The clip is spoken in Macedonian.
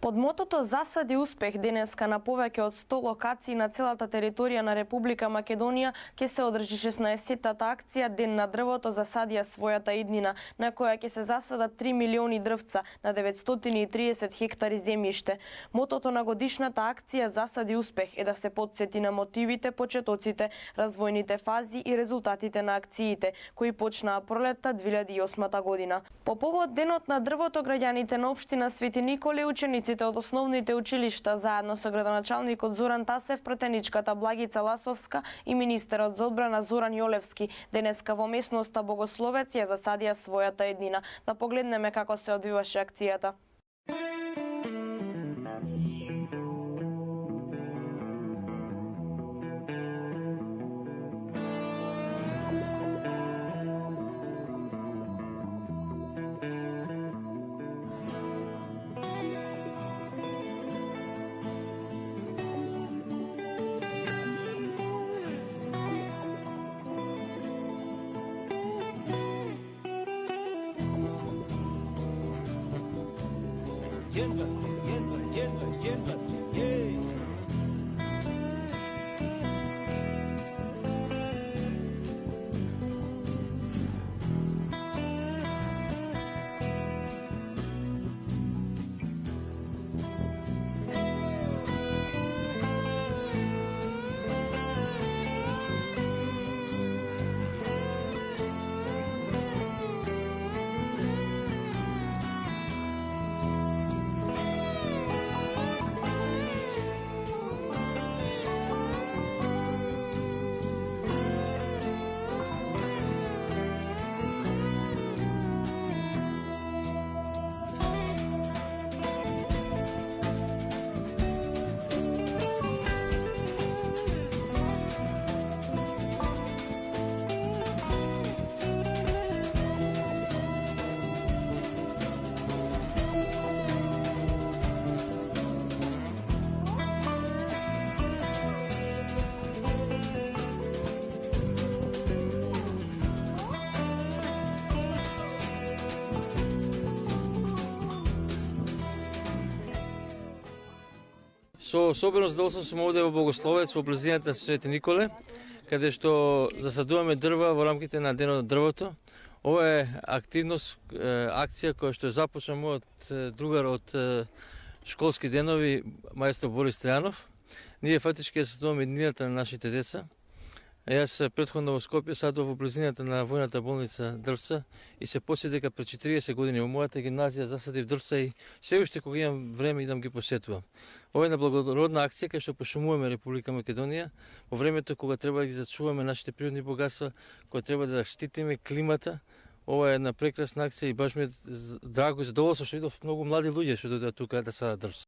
Под мотото "Засади успех" денеска на повеќе од 100 локации на целата територија на Република Македонија ќе се одржи 16-тата акција Ден на дрвото засадија својата иднина, на која ќе се засадат 3 милиони дрвца на 930 хектари земјиште. Мотото на годишната акција "Засади успех" е да се потсети на мотивите, почетоците, развојните фази и резултатите на акциите, кои почнаа пролетта 2008 година. По повод Денот на дрвото, граѓаните на општина Свети Николе и учениците од основните училишта заедно со градоначалникот Зоран Тасев, пратеничката Благица Ласовска и министерот за одбрана Зоран Јолевски денеска во местноста Богословец ја засадија својата еднина. Да погледнеме како се одвиваше акцијата. Со особено задоволство сум овде во Богословец, во близината Свети Николе, каде што засадуваме дрва во рамките на Денот на дрвото. Ова е активност, акција која што е започна мојот другар од школски денови, маестро Борис Тројанов. Ние фактички засадуваме иднината на нашите деца. Јас претходно во Скопје садував во близината на војната болница дрвца и се посети дека пред 40 години во мојата гимназија засадив дрвца и се уште кога имам време идам ги посетувам. Ова е на благородна акција кај што пошумуваме Република Македонија во времето кога треба да ги зачуваме нашите природни богатства, кога треба да заштитиме климата. Ова е една прекрасна акција и баш ми е драго и задоволство што видов многу млади луѓе што дојдат тука да садат дрвца.